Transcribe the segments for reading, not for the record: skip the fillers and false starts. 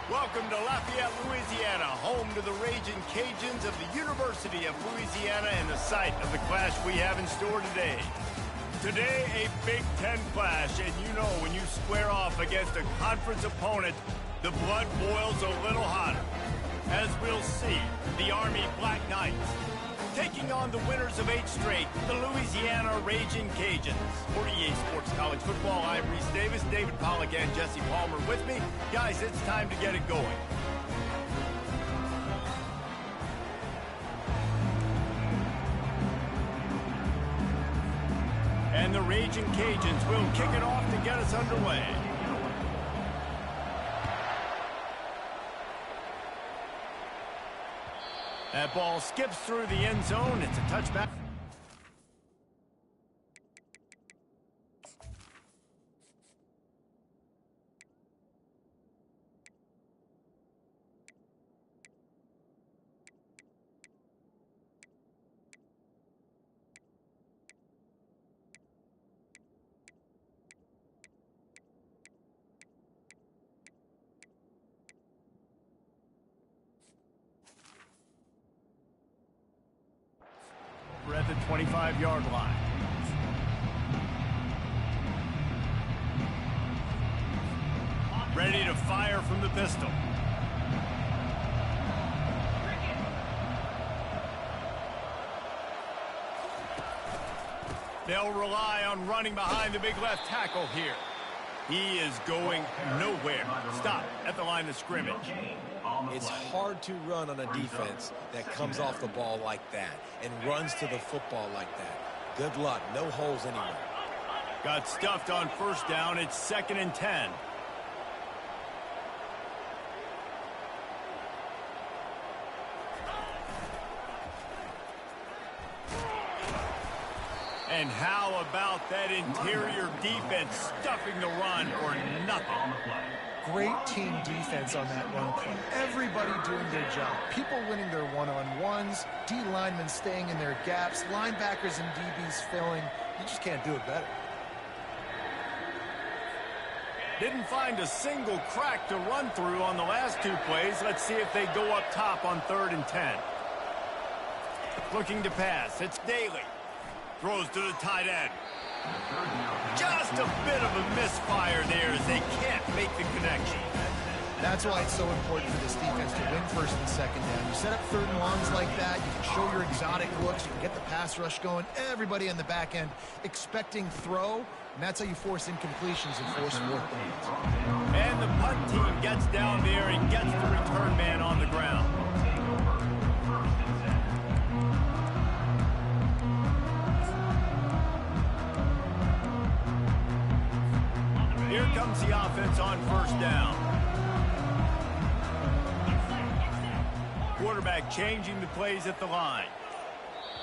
Welcome to Lafayette, Louisiana, home to the Raging Cajuns of the University of Louisiana and the site of the clash we have in store today. Today, a Big Ten clash, and you know when you square off against a conference opponent, the blood boils a little hotter. As we'll see, the Army Black Knights taking on the winners of 8 straight, the Louisiana Raging Cajuns. For EA Sports College Football, I'm Reese Davis, David Pollack, and Jesse Palmer with me. Guys, it's time to get it going. And the Raging Cajuns will kick it off to get us underway. That ball skips through the end zone. It's a touchback. We're at the 25-yard line. Ready to fire from the pistol. They'll rely on running behind the big left tackle here. He is going nowhere. Stop at the line of scrimmage. It's hard to run on a defense that comes off the ball like that and runs to the football like that. Good luck. No holes anywhere. Got stuffed on first down. It's 2nd and 10. And how about that interior defense stuffing the run for nothing? Great team defense on that run play. Everybody doing their job. People winning their one-on-ones, D linemen staying in their gaps, linebackers and DBs filling. You just can't do it better. Didn't find a single crack to run through on the last 2 plays. Let's see if they go up top on 3rd and 10. Looking to pass. It's Daly. Throws to the tight end. Just a bit of a misfire there as they can't make the connection. That's why it's so important for this defense to win 1st and 2nd down. You set up 3rd and longs like that, you can show your exotic looks, you can get the pass rush going, everybody on the back end expecting throw, and that's how you force incompletions and force 4th downs. And the punt team gets down there and gets the return man on the ground. Here comes the offense on 1st down. Quarterback changing the plays at the line.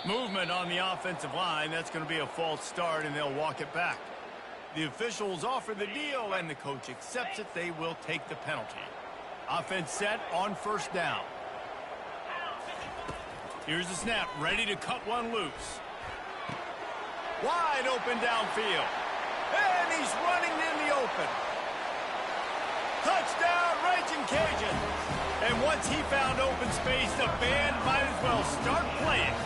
Movement on the offensive line. That's going to be a false start, and they'll walk it back. The officials offer the deal, and the coach accepts it. They will take the penalty. Offense set on 1st down. Here's the snap. Ready to cut one loose. Wide open downfield. And he's running in the open. Touchdown, Raging Cajun. And once he found open space, the band might as well start playing.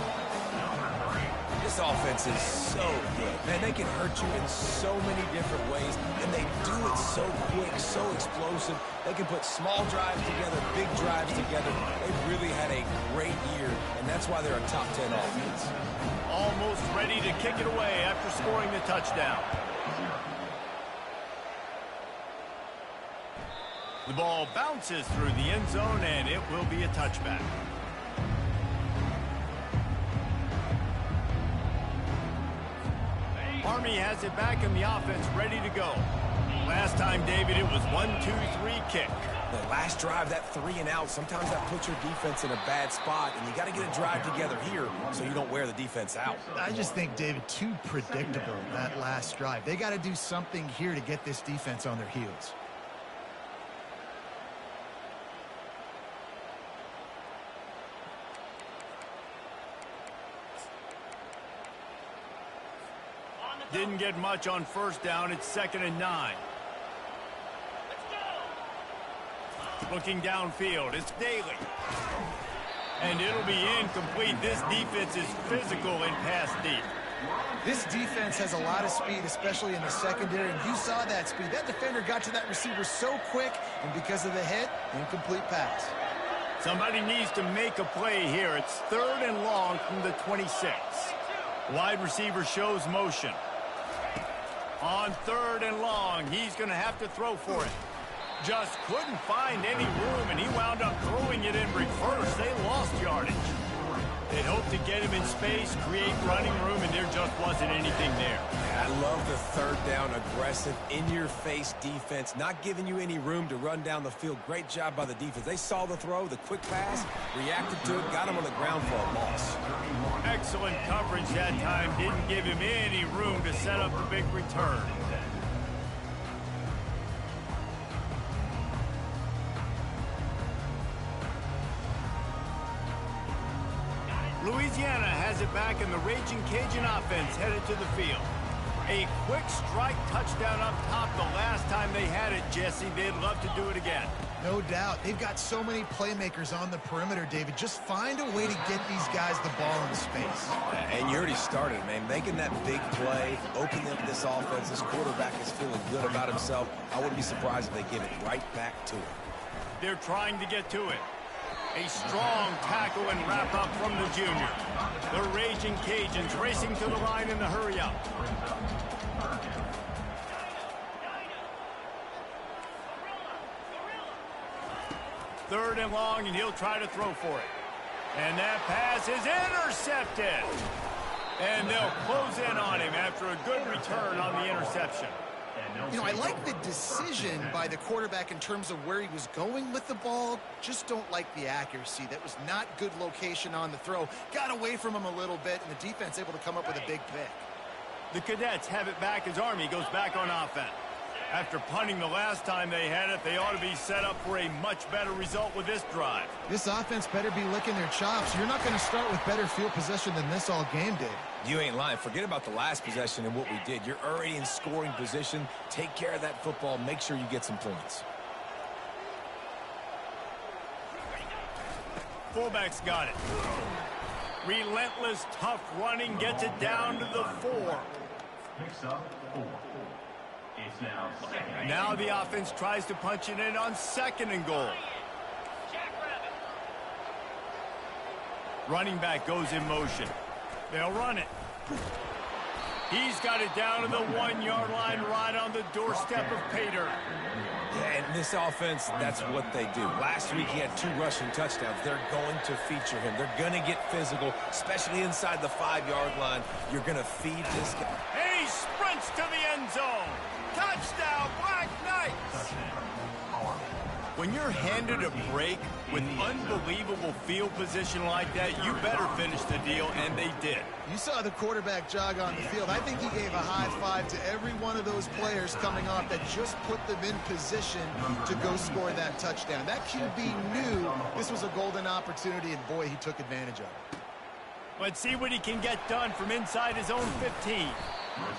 This offense is so good. Man, they can hurt you in so many different ways, and they do it so quick, so explosive. They can put small drives together, big drives together. They've really had a great year, and that's why they're a top 10 offense. Almost ready to kick it away after scoring the touchdown. The ball bounces through the end zone, and it will be a touchback. Army has it back in the offense, ready to go. Last time, David, it was 1-2-3 kick. The last drive, that 3 and out, sometimes that puts your defense in a bad spot, and you got to get a drive together here so you don't wear the defense out. I just think, David, too predictable, that last drive. They got to do something here to get this defense on their heels. Didn't get much on 1st down. It's 2nd and 9. Looking downfield, it's Daly. And it'll be incomplete. This defense is physical and pass deep. This defense has a lot of speed, especially in the secondary, and you saw that speed. That defender got to that receiver so quick, and because of the hit, incomplete pass. Somebody needs to make a play here. It's 3rd and long from the 26. Wide receiver shows motion. On 3rd and long, he's going to have to throw for it. Just couldn't find any room, and he wound up throwing it in reverse. They lost yardage. They hoped to get him in space, create running room, and there just wasn't anything there. I love the 3rd down, aggressive, in-your-face defense, not giving you any room to run down the field. Great job by the defense. They saw the throw, the quick pass, reacted to it, got him on the ground for a loss. Excellent coverage that time. Didn't give him any room to set up a big return. Louisiana has it back, and the Raging Cajun offense headed to the field. A quick strike touchdown up top the last time they had it, Jesse. They'd love to do it again. No doubt. They've got so many playmakers on the perimeter, David. Just find a way to get these guys the ball in space. And you already started, man. Making that big play, opening up this offense. This quarterback is feeling good about himself. I wouldn't be surprised if they give it right back to him. They're trying to get to it. A strong tackle and wrap up from the junior. The Raging Cajuns racing to the line in the hurry up. Third and long, and he'll try to throw for it. And that pass is intercepted. And they'll close in on him after a good return on the interception. You know, I like the decision by the quarterback in terms of where he was going with the ball. Just don't like the accuracy. That was not good location on the throw. Got away from him a little bit, and the defense able to come up with a big pick. The Cadets have it back as Army goes back on offense. After punting the last time they had it, they ought to be set up for a much better result with this drive. This offense better be licking their chops. You're not going to start with better field possession than this all game did. You ain't lying. Forget about the last possession and what we did. You're already in scoring position. Take care of that football. Make sure you get some points. Fullback's got it. Relentless, tough running gets it down to the 4. Picks up 4. It's Now the offense tries to punch it in on 2nd and goal. Running back goes in motion. They'll run it. He's got it down to the 1-yard line right on the doorstep of Pater. Yeah, and this offense, that's what they do. Last week he had 2 rushing touchdowns. They're going to feature him. They're going to get physical, especially inside the 5-yard line. You're going to feed this guy. And he sprints to the end zone. Touchdown, Black Knights! When you're handed a break with unbelievable field position like that, you better finish the deal, and they did. You saw the quarterback jog on the field. I think he gave a high five to every one of those players coming off that just put them in position to go score that touchdown. That QB knew this was a golden opportunity, and boy, he took advantage of it. Let's see what he can get done from inside his own 15.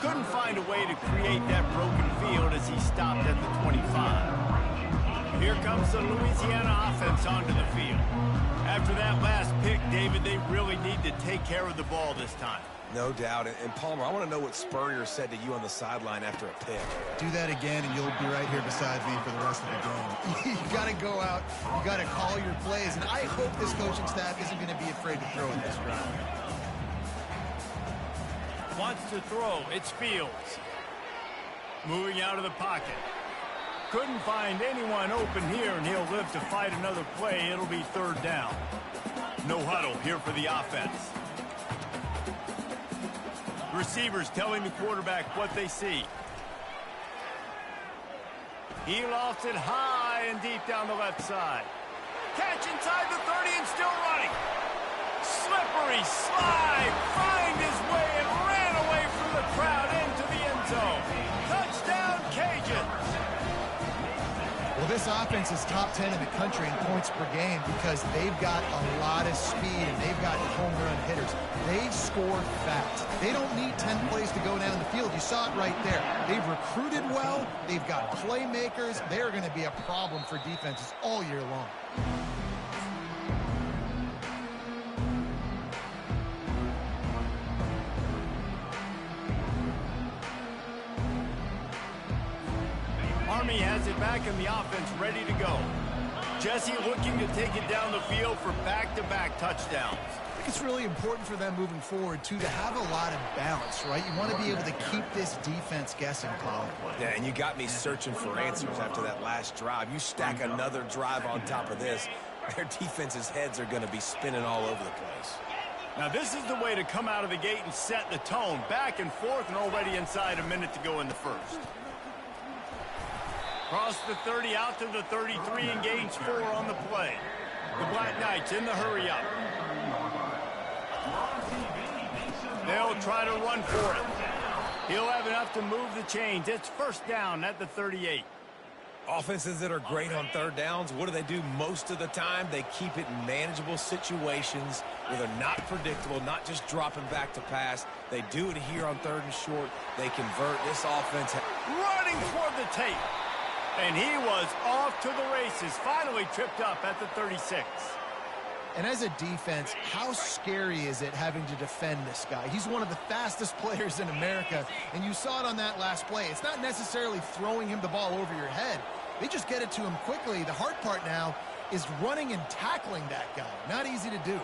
Couldn't find a way to create that broken field as he stopped at the 25. Here comes the Louisiana offense onto the field. After that last pick, David, they really need to take care of the ball this time. No doubt. And Palmer, I want to know what Spurrier said to you on the sideline after a pick. Do that again, and you'll be right here beside me for the rest of the game. You got to go out. You got to call your plays. And I hope this coaching staff isn't going to be afraid to throw in this drive. Wants to throw. It's Fields. Moving out of the pocket. Couldn't find anyone open here, and he'll live to fight another play. It'll be 3rd down. No huddle here for the offense. Receivers telling the quarterback what they see. He lost it high and deep down the left side. Catch inside the 30 and still running. Slippery slide, find his way and ran away from the crowd into the end zone. Touchdown, Cajuns. Well, this offense is top 10 in the country in points per game because they've got a lot of speed and they've got home run hitters. They score fast. They don't need 10 plays to go down the field. You saw it right there. They've recruited well. They've got playmakers. They're going to be a problem for defenses all year long. Army has it back in the offense, ready to go. Jesse looking to take it down the field for back-to-back touchdowns. I think it's really important for them moving forward, too, to have a lot of balance, right? You want to be able to keep this defense guessing, Colin. Yeah, and you got me searching for answers after that last drive. You stack another drive on top of this, their defense's heads are going to be spinning all over the place. Now, this is the way to come out of the gate and set the tone. Back and forth and already inside a minute to go in the first. Cross the 30 out to the 33 and gains 4 on the play. The Black Knights in the hurry-up. They'll try to run for it. He'll have enough to move the chains. It's first down at the 38. Offenses that are great on third downs, what do? Most of the time, they keep it in manageable situations where they're not predictable, not just dropping back to pass. They do it here on third and short. They convert. This offense running toward the tape. And he was off to the races, finally tripped up at the 36. And as a defense, how scary is it having to defend this guy? He's one of the fastest players in America, and you saw it on that last play. It's not necessarily throwing him the ball over your head. They just get it to him quickly. The hard part now is running and tackling that guy. Not easy to do.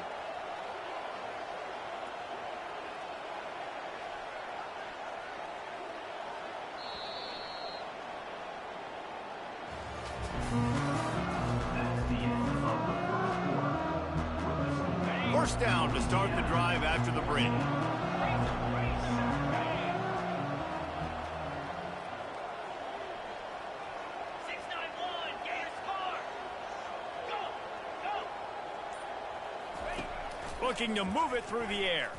First down to start the drive after the break. Looking to move it through the air.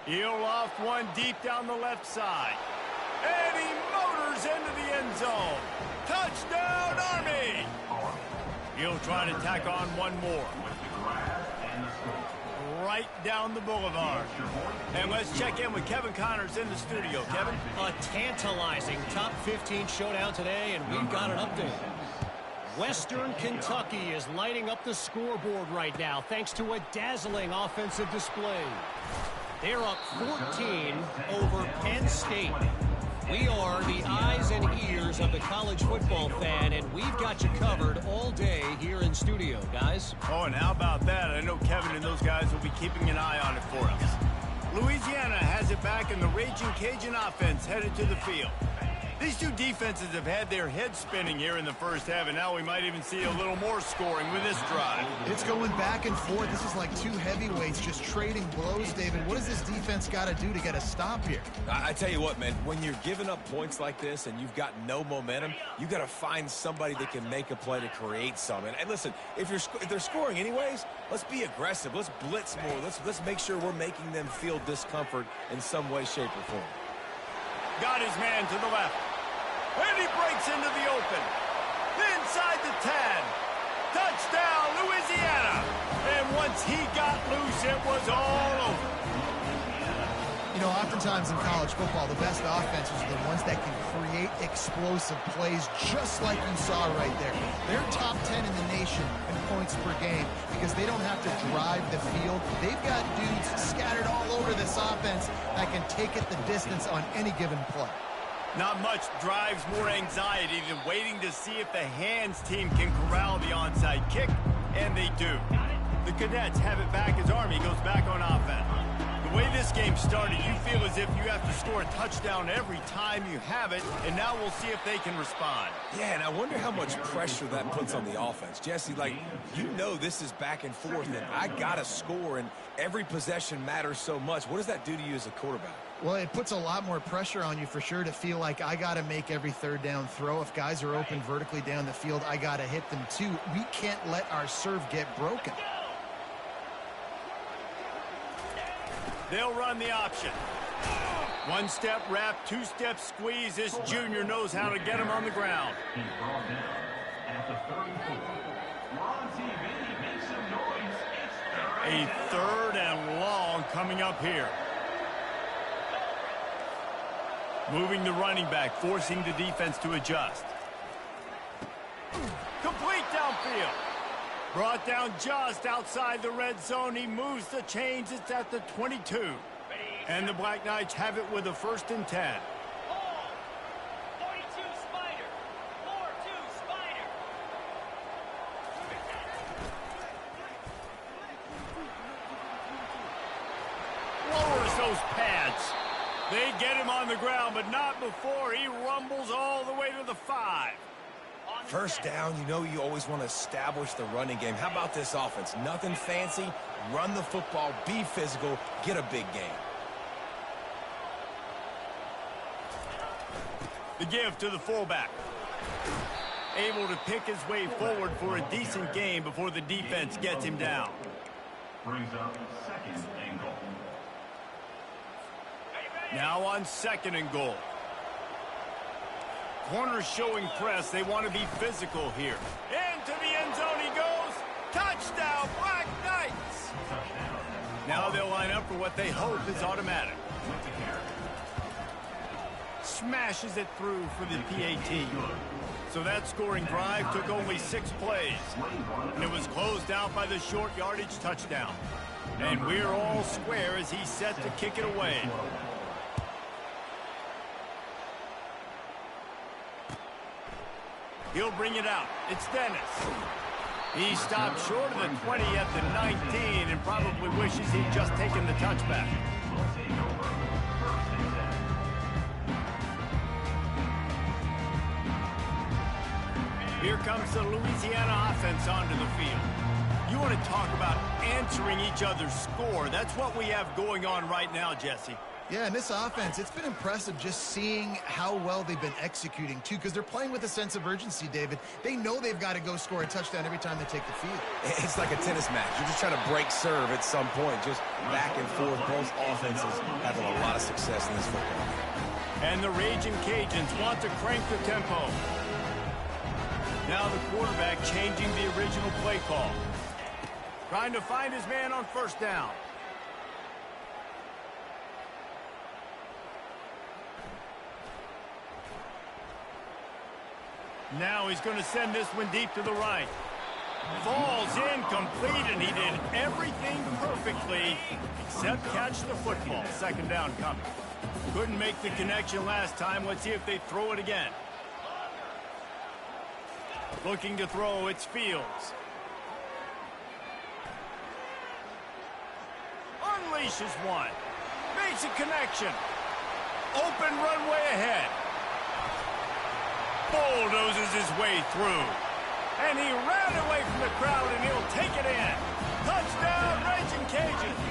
He'll loft one deep down the left side. And he motors into the end zone. Touchdown, Army! He'll try to tack on one more. Right down the boulevard. And let's check in with Kevin Connors in the studio. Kevin? A tantalizing top 15 showdown today, and we've got an update. Western Kentucky is lighting up the scoreboard right now thanks to a dazzling offensive display. They're up 14 over Penn State. We are the eyes and ears of the college football fan, and we've got you covered all day here in studio, guys. Oh, and how about that? I know Kevin and those guys will be keeping an eye on it for us. Louisiana has it back, and the Raging Cajun offense headed to the field. These two defenses have had their heads spinning here in the first half, and now we might even see a little more scoring with this drive. It's going back and forth. This is like two heavyweights just trading blows, David. What does this defense got to do to get a stop here? I tell you what, man, when you're giving up points like this and you've got no momentum, you got to find somebody that can make a play to create some. And listen, if they're scoring anyways, let's be aggressive. Let's blitz more. Let's make sure we're making them feel discomfort in some way, shape, or form. Got his man to the left. And he breaks into the open. Inside the 10. Touchdown, Louisiana. And once he got loose, it was all over. You know, oftentimes in college football, the best offenses are the ones that can create explosive plays just like you saw right there. They're top 10 in the nation in points per game because they don't have to drive the field. They've got dudes scattered all over this offense that can take it the distance on any given play. Not much drives more anxiety than waiting to see if the hands team can corral the onside kick, and they do. The Cadets have it back as Army goes back on offense. The way this game started, you feel as if you have to score a touchdown every time you have it, and now we'll see if they can respond. Yeah, and I wonder how much pressure that puts on the offense. Jesse, like, you know this is back and forth, and I got to score, and every possession matters so much. What does that do to you as a quarterback? Well, it puts a lot more pressure on you for sure to feel like I got to make every third down throw. If guys are open vertically down the field, I got to hit them too. We can't let our serve get broken. They'll run the option. One-step wrap, two-step squeeze. This junior knows how to get him on the ground. at the 34. We're on TV. Make some noise. It's A third and long coming up here. Moving the running back, forcing the defense to adjust. Complete downfield. Brought down just outside the red zone. He moves the chains. It's at the 22. And the Black Knights have it with a 1st and 10. 42 Spider. 4-2 Spider. Lowers those pads. They get him on the ground, but not before he rumbles all the way to the 5. First down, you know you always want to establish the running game. How about this offense? Nothing fancy. Run the football, be physical, get a big gain. The give to the fullback. Able to pick his way forward for a decent gain before the defense gets him down. brings up 2nd and goal. Now on 2nd and goal. Corners showing press. They want to be physical here. Into the end zone he goes. Touchdown, Black Knights! Now they'll line up for what they hope is automatic. Smashes it through for the PAT. So that scoring drive took only 6 plays. And it was closed out by the short yardage touchdown. And we're all square as he's set to kick it away. He'll bring it out. It's Dennis. He stopped short of the 20 at the 19 and probably wishes he'd just taken the touchback. Here comes the Louisiana offense onto the field. You want to talk about answering each other's score. That's what we have going on right now, Jesse. Yeah, and this offense, it's been impressive just seeing how well they've been executing, too, because they're playing with a sense of urgency, David. They know they've got to go score a touchdown every time they take the field. It's like a tennis match. You're just trying to break serve at some point, just back and forth. Both offenses having a lot of success in this football game. And the Raging Cajuns want to crank the tempo. Now the quarterback changing the original play call. Trying to find his man on 1st down. Now he's going to send this one deep to the right. Falls incomplete, and he did everything perfectly except catch the football. 2nd down coming. Couldn't make the connection last time. Let's see if they throw it again. Looking to throw, it's Fields. Unleashes one. Makes a connection. Open runway ahead. Bulldozes his way through. And he ran away from the crowd, and he'll take it in. Touchdown, Raging Cajuns.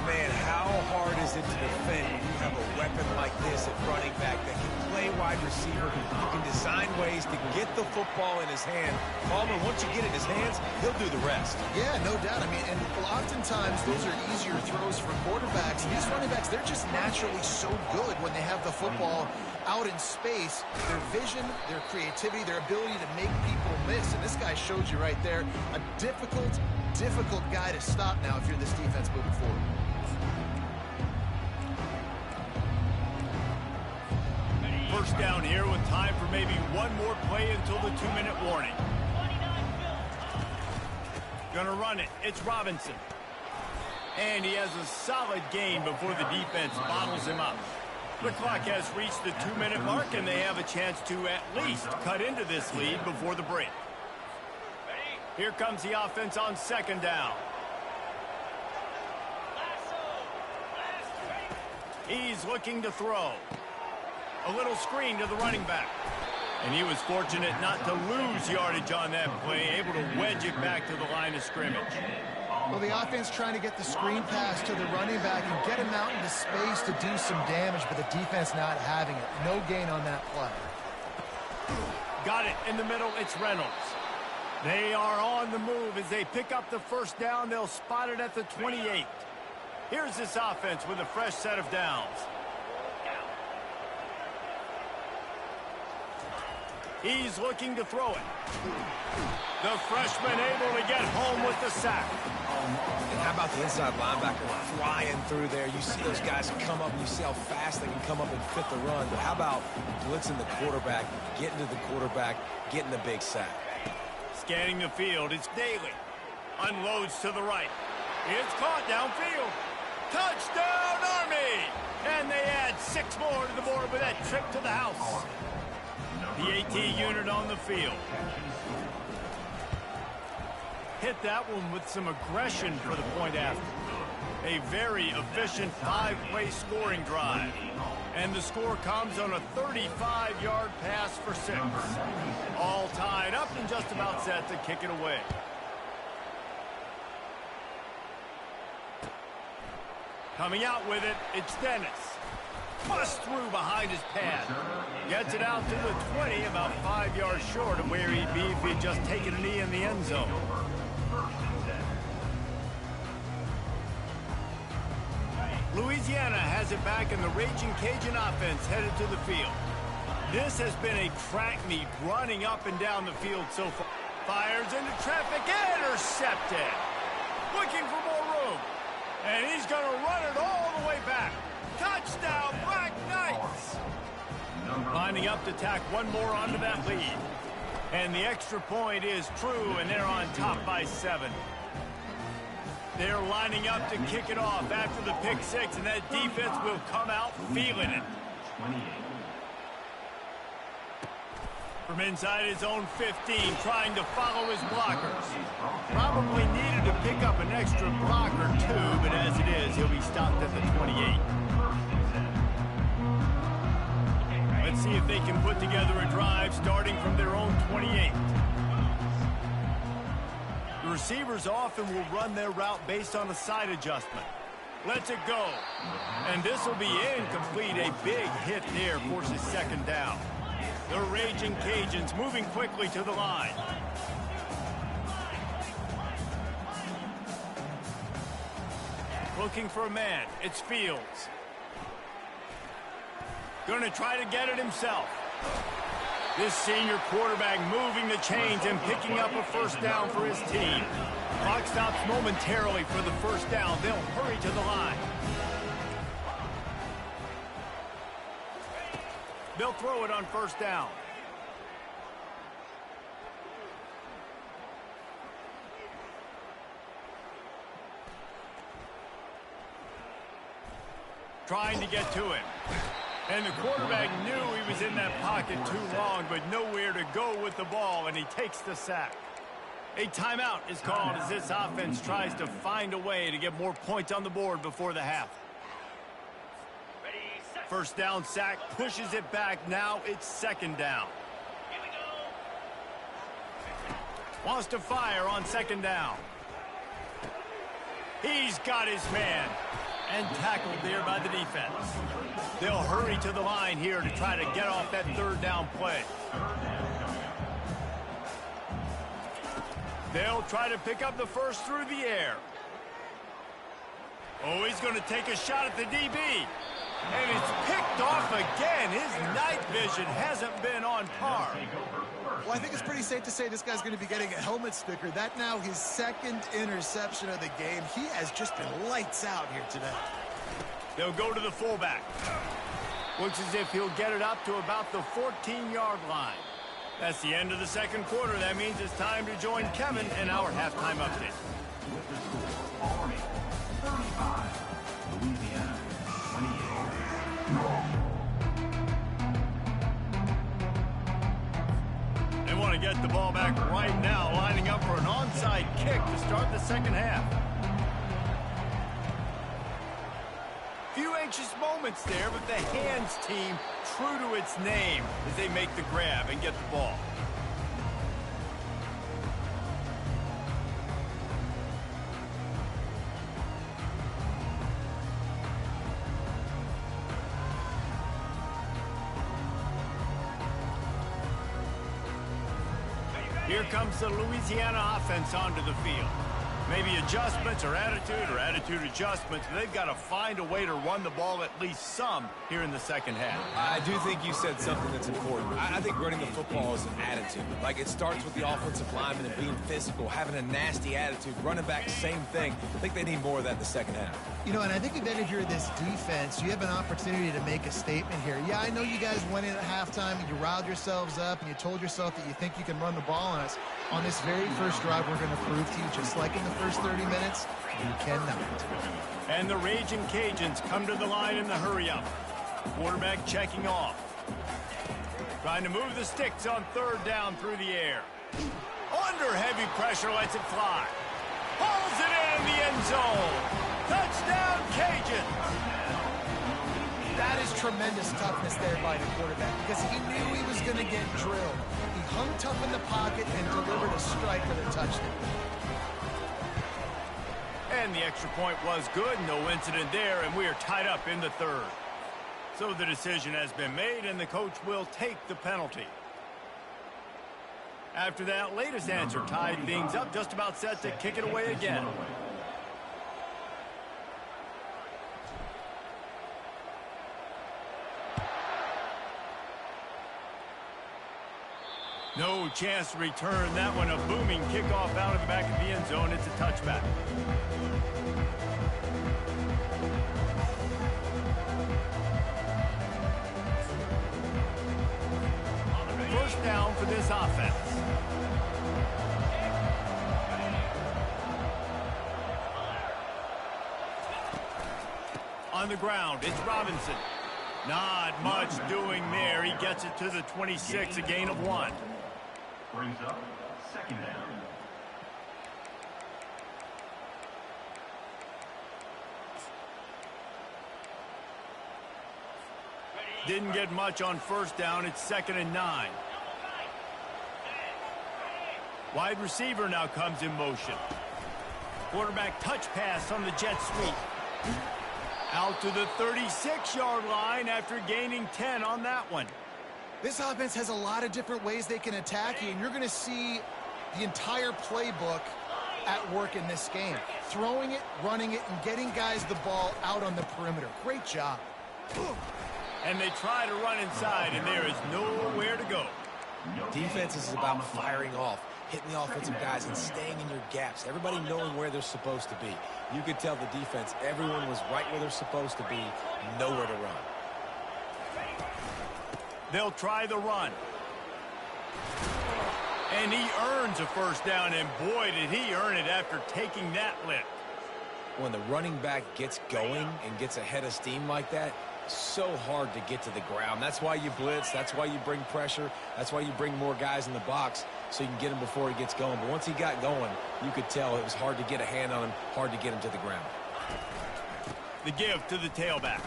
Man, how hard is it to defend when you have a weapon like this at running back that can play wide receiver, who can design ways to get the football in his hand. Palmer, once you get it in his hands, he'll do the rest. Yeah, no doubt. I mean, and oftentimes those are easier throws for quarterbacks. These running backs, they're just naturally so good when they have the football out in space. Their vision, their creativity, their ability to make people miss. And this guy showed you right there, a difficult guy to stop now if you're this defense moving forward. First down here with time for maybe one more play until the 2-minute warning. Gonna run it. It's Robinson. And he has a solid gain before the defense bottles him up. The clock has reached the 2-minute mark, and they have a chance to at least cut into this lead before the break. Here comes the offense on 2nd down. He's looking to throw. A little screen to the running back. And he was fortunate not to lose yardage on that play, able to wedge it back to the line of scrimmage. Well, the offense trying to get the screen pass to the running back and get him out into space to do some damage, but the defense not having it. No gain on that play. Got it in the middle. It's Reynolds. They are on the move. As they pick up the 1st down, they'll spot it at the 28. Here's this offense with a fresh set of downs. He's looking to throw it. The freshman able to get home with the sack. And how about the inside linebacker flying through there? You see those guys come up, and you see how fast they can come up and fit the run. But how about blitzing the quarterback, getting to the quarterback, getting the big sack? Scanning the field, it's Daly. Unloads to the right. It's caught downfield. Touchdown, Army! And they add 6 more to the board with that trip to the house. The AT unit on the field. Hit that one with some aggression for the point after. A very efficient 5-play scoring drive. And the score comes on a 35-yard pass for 6. All tied up and just about set to kick it away. Coming out with it, it's Dennis. Busts through behind his pad. Gets it out to the 20, about 5 yards short of where he'd be if he'd just taken a knee in the end zone. Louisiana has it back in the Raging Cajun offense headed to the field. This has been a track meet running up and down the field so far. Fires into traffic, intercepted. Looking for more room. And he's going to run it all the way back. Touchdown, Black Knights! Lining up to tack one more onto that lead. And the extra point is true, and they're on top by 7. They're lining up to kick it off after the pick 6, and that defense will come out feeling it. From inside his own 15, trying to follow his blockers. Probably needed to pick up an extra block or 2, but as it is, he'll be stopped at the 28. Let's see if they can put together a drive starting from their own 28. The receivers often will run their route based on a side adjustment. Lets it go. And this will be incomplete. A big hit there forces 2nd down. The Raging Cajuns moving quickly to the line. Looking for a man. It's Fields. Going to try to get it himself. This senior quarterback moving the chains and picking up a 1st down for his team. Clock stops momentarily for the 1st down. They'll hurry to the line. They'll throw it on 1st down. Trying to get to him. And the quarterback knew he was in that pocket too long, but nowhere to go with the ball, and he takes the sack. A timeout is called as this offense tries to find a way to get more points on the board before the half. 1st down sack, pushes it back. Now it's 2nd down. Wants to fire on 2nd down. He's got his man. And tackled there by the defense. They'll hurry to the line here to try to get off that 3rd down play. They'll try to pick up the 1st through the air. Oh, he's going to take a shot at the DB. And it's picked off again. His night vision hasn't been on par. Well, I think it's pretty safe to say this guy's going to be getting a helmet sticker. That now his 2nd interception of the game. He has just been lights out here today. They'll go to the fullback. Looks as if he'll get it up to about the 14-yard line. That's the end of the 2nd quarter. That means it's time to join Kevin in our halftime update. With the score, Army 35, Louisiana 28. They want to get the ball back right now, lining up for an onside kick to start the 2nd half. Few anxious moments there, but the hands team true to its name as they make the grab and get the ball. Here comes the Louisiana offense onto the field. Maybe adjustments or attitude adjustments. They've got to find a way to run the ball at least some here in the second half. I do think you said something that's important. I think running the football is an attitude. Like, it starts with the offensive lineman and being physical, having a nasty attitude. Running back, same thing. I think they need more of that in the second half. You know, and I think if you're this defense, you have an opportunity to make a statement here. Yeah, I know you guys went in at halftime and you riled yourselves up and you told yourself that you think you can run the ball on us. On this very first drive, we're going to prove to you, just like in the first 30 minutes, you cannot. And the Raging Cajuns come to the line in the hurry-up. Quarterback checking off. Trying to move the sticks on third down through the air. Under heavy pressure, lets it fly. Hauls it in the end zone. Touchdown, Cajuns! That is tremendous toughness there by the quarterback because he knew he was going to get drilled. He hung tough in the pocket and delivered a strike for the touchdown. And the extra point was good. No incident there, and we are tied up in the third. So the decision has been made, and the coach will take the penalty. After that latest answer tied things up, just about set to kick it away again. No chance to return that one. A booming kickoff out of the back of the end zone. It's a touchback. First down for this offense. On the ground, it's Robinson. Not much doing there. He gets it to the 26, a gain of 1. Brings up second down. Didn't get much on first down. It's 2nd and 9. Wide receiver now comes in motion. Quarterback touch pass on the jet sweep. Out to the 36-yard line after gaining 10 on that one. This offense has a lot of different ways they can attack you, and you're going to see the entire playbook at work in this game. Throwing it, running it, and getting guys the ball out on the perimeter. Great job. And they try to run inside, and there is nowhere to go. Defense is about firing off, hitting the offensive guys, and staying in your gaps. Everybody knowing where they're supposed to be. You could tell the defense, everyone was right where they're supposed to be, nowhere to run. They'll try the run. And he earns a first down, and boy, did he earn it after taking that lift. When the running back gets going and gets ahead of steam like that, so hard to get to the ground. That's why you blitz. That's why you bring pressure. That's why you bring more guys in the box so you can get him before he gets going. But once he got going, you could tell it was hard to get a hand on him, hard to get him to the ground. The give to the tailback.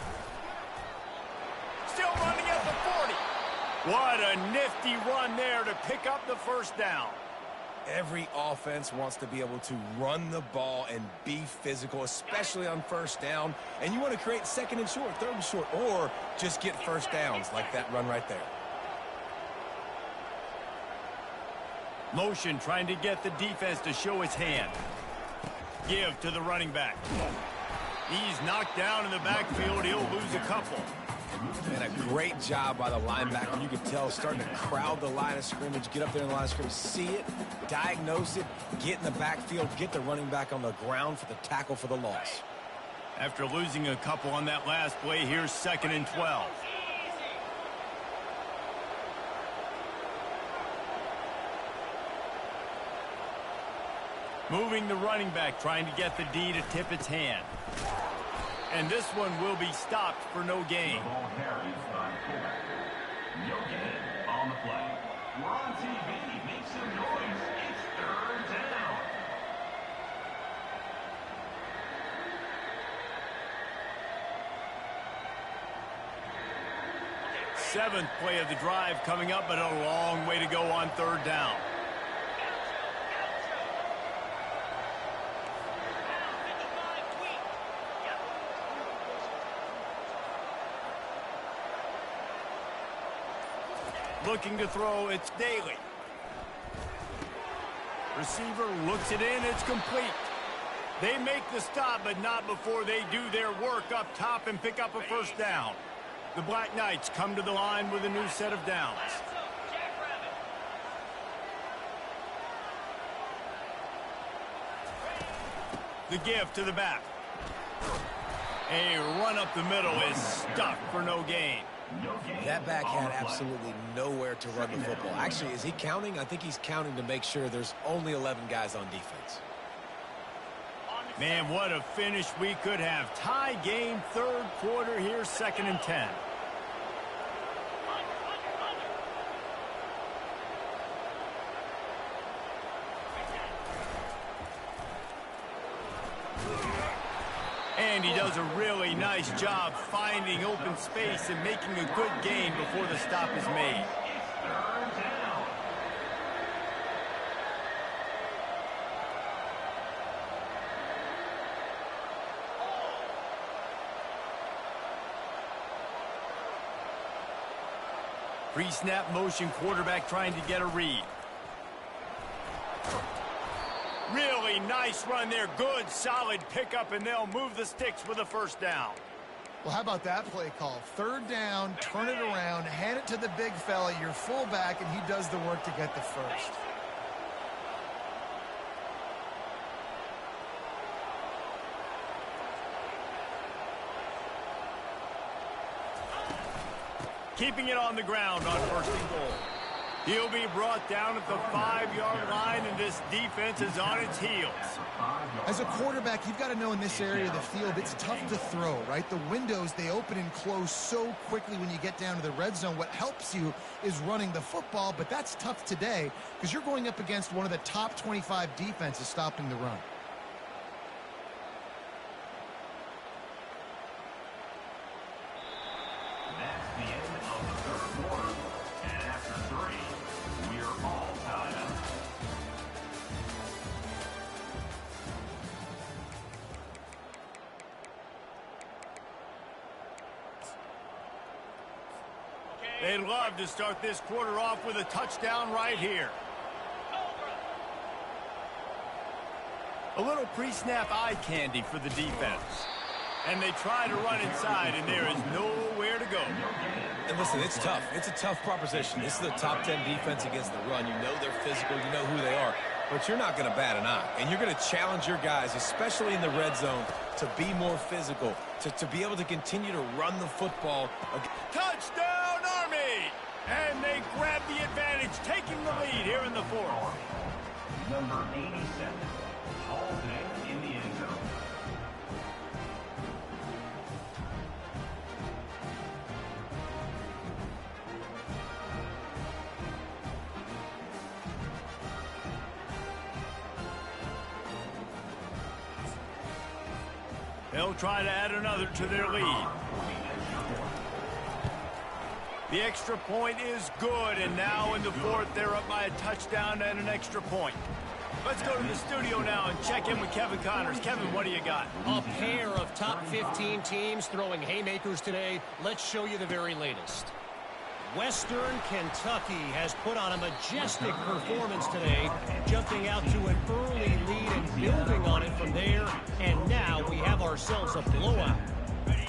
Still running at the 40. What a nifty run there to pick up the first down. Every offense wants to be able to run the ball and be physical, especially on first down. And you want to create 2nd and short, 3rd and short, or just get first downs like that run right there. Motion trying to get the defense to show his hand. Give to the running back. He's knocked down in the backfield. He'll lose a couple. And a great job by the linebacker. You could tell starting to crowd the line of scrimmage, get up there in the line of scrimmage, see it, diagnose it, get in the backfield, get the running back on the ground for the tackle for the loss. After losing a couple on that last play, here's 2nd and 12. Moving the running back, trying to get the D to tip its hand. And this one will be stopped for no gain. The ball carries by 4. No gain on the play. We're on TV. Make some noise. It's 3rd down. Seventh play of the drive coming up, but a long way to go on 3rd down. Looking to throw, it's Daly. Receiver looks it in, it's complete. They make the stop, but not before they do their work up top and pick up a first down. The Black Knights come to the line with a new set of downs. The give to the back. A run up the middle is stuck for no gain. That back had absolutely nowhere to run the football. Actually, is he counting? I think he's counting to make sure there's only 11 guys on defense. Man, what a finish we could have. Tie game, third quarter here, 2nd and 10. And he does a really nice job finding open space and making a good gain before the stop is made. Pre-snap motion, quarterback trying to get a read. Really nice run there. Good, solid pickup, and they'll move the sticks with a first down. Well, how about that play call? 3rd down, turn it around, hand it to the big fella, your fullback, and he does the work to get the first. Keeping it on the ground on 1st and goal. He'll be brought down at the 5-yard line, and this defense is on its heels. As a quarterback, you've got to know in this area of the field, it's tough to throw, right? The windows, they open and close so quickly when you get down to the red zone. What helps you is running the football, but that's tough today because you're going up against one of the top 25 defenses stopping the run. That's the end of the 3rd quarter. And after 3, we're all tied up. They'd love to start this quarter off with a touchdown right here. A little pre-snap eye candy for the defense. And they try to run inside, and there is nowhere to go. And listen, it's tough. It's a tough proposition. This is the top 10 defense against the run. You know they're physical. You know who they are. But you're not going to bat an eye. And you're going to challenge your guys, especially in the red zone, to be more physical, to be able to continue to run the football. Touchdown, Army! And they grab the advantage, taking the lead here in the 4th. Number 87, hauled in the end zone. They'll try to add another to their lead. The extra point is good, and now in the 4th, they're up by a touchdown and an extra point. Let's go to the studio now and check in with Kevin Connors. Kevin, what do you got? A pair of top 15 teams throwing haymakers today. Let's show you the very latest. Western Kentucky has put on a majestic performance today, jumping out to an early lead and building on it from there. And now we have ourselves a blowout.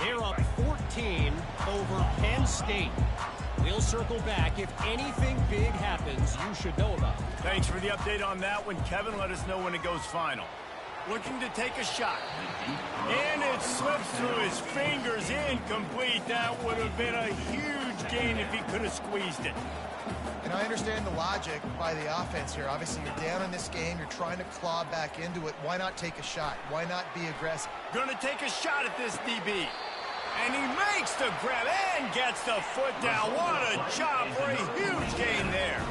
They're up 14 over Penn State. We'll circle back. If anything big happens, you should know about it. Thanks for the update on that one, Kevin. Let us know when it goes final. Looking to take a shot. And it slips through his fingers, incomplete. That would have been a huge gain if he could have squeezed it. And I understand the logic by the offense here. Obviously, you're down in this game. You're trying to claw back into it. Why not take a shot? Why not be aggressive? Gonna take a shot at this DB. And he makes the grab and gets the foot down. What a job for a huge gain there.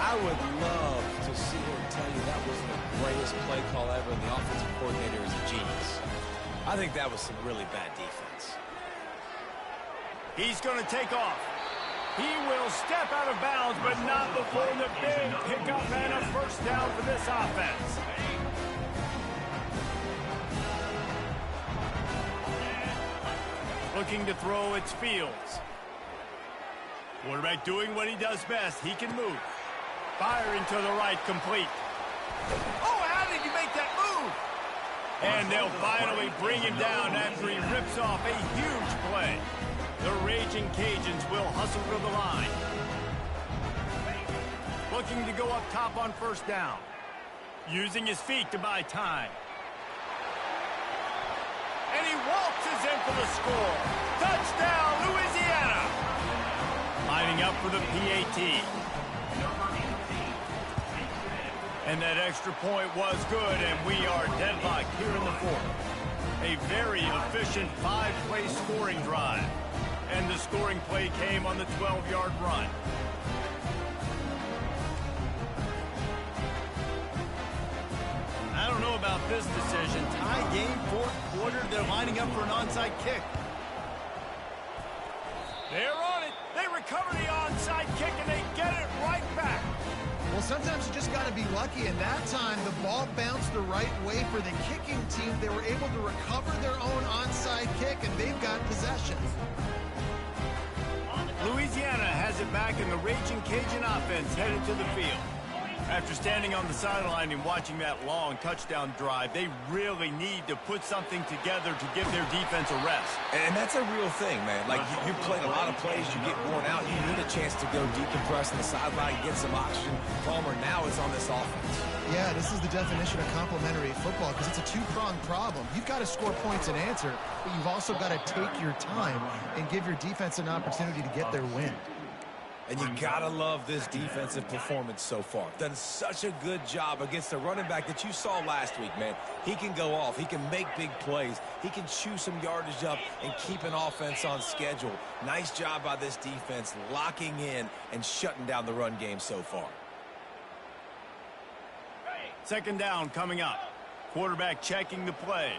I would love to see him tell you that was the greatest play call ever, and the offensive coordinator is a genius. I think that was some really bad defense. He's going to take off. He will step out of bounds, but not before the big pickup and a first down for this offense. Looking to throw, it's Fields. Quarterback doing what he does best. He can move. Firing to the right, complete. Oh, how did he make that move? And they'll finally bring him down after he rips off a huge play. The Raging Cajuns will hustle to the line. Looking to go up top on first down. Using his feet to buy time. And he waltzes in for the score. Touchdown, Louisiana! Lining up for the PAT. And that extra point was good, and we are deadlocked here in the fourth. A very efficient 5-play scoring drive. And the scoring play came on the 12-yard run. I don't know about this decision. Tie game, fourth quarter. They're lining up for an onside kick. They're on it. They recover the onside kick, and they get it right back. Well, sometimes you just got to be lucky, and that time the ball bounced the right way for the kicking team. They were able to recover their own onside kick, and they've got possession. Louisiana has it back, and the Raging Cajun offense headed to the field. After standing on the sideline and watching that long touchdown drive, they really need to put something together to give their defense a rest. And that's a real thing, man. Like, you played a lot of plays, you get worn out, you need a chance to go decompress on the sideline, get some oxygen. Palmer now is on this offense. Yeah, this is the definition of complementary football because it's a two-pronged problem. You've got to score points and answer, but you've also got to take your time and give your defense an opportunity to get their win. And you gotta love this defensive performance so far. Done such a good job against the running back that you saw last week, man. He can go off. He can make big plays. He can chew some yardage up and keep an offense on schedule. Nice job by this defense locking in and shutting down the run game so far. Second down coming up. Quarterback checking the play.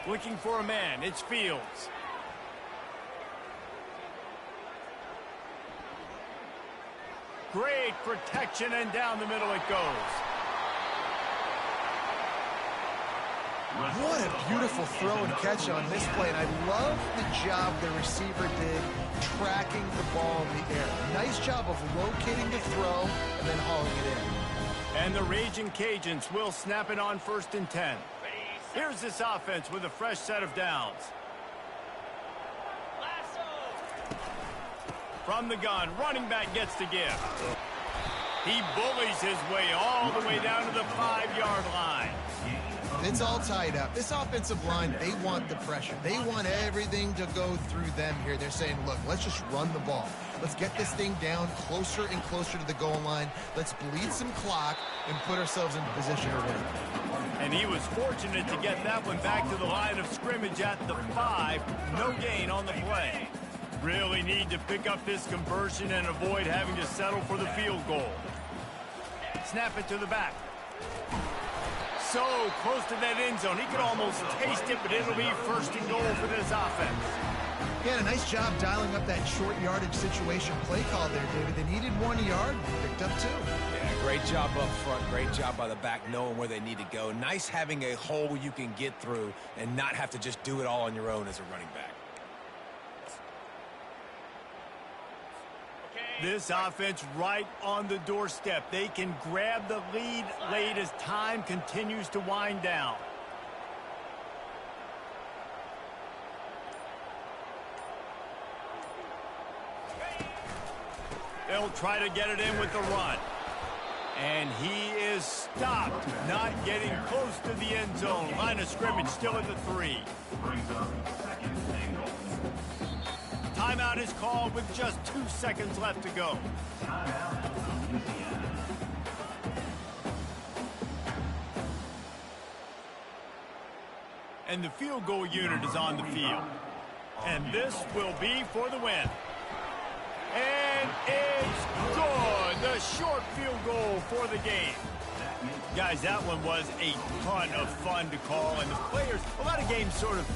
Looking for a man. It's Fields. Great protection, and down the middle it goes. What a beautiful throw and catch on this play, and I love the job the receiver did tracking the ball in the air. Nice job of locating the throw and then hauling it in. And the Raging Cajuns will snap it on 1st and 10. Here's this offense with a fresh set of downs. From the gun, running back gets to give. He bullies his way all the way down to the 5-yard line. It's all tied up. This offensive line, they want the pressure. They want everything to go through them here. They're saying, look, let's just run the ball. Let's get this thing down closer and closer to the goal line. Let's bleed some clock and put ourselves into position to win. And he was fortunate to get that one back to the line of scrimmage at the 5. No gain on the play. Really need to pick up this conversion and avoid having to settle for the field goal. Snap it to the back. So close to that end zone. He could almost taste it, but it'll be 1st and goal for this offense. Yeah, a nice job dialing up that short yardage situation play call there, David. They needed 1 yard, picked up 2. Yeah, great job up front. Great job by the back knowing where they need to go. Nice having a hole you can get through and not have to just do it all on your own as a running back. This offense right on the doorstep. They can grab the lead late as time continues to wind down. They'll try to get it in with the run. And he is stopped, not getting close to the end zone. Line of scrimmage still at the 3. Timeout is called with just 2 seconds left to go. And the field goal unit is on the field. And this will be for the win. And it's good. The short field goal for the game. Guys, that one was a ton of fun to call. And the players, a lot of games sort of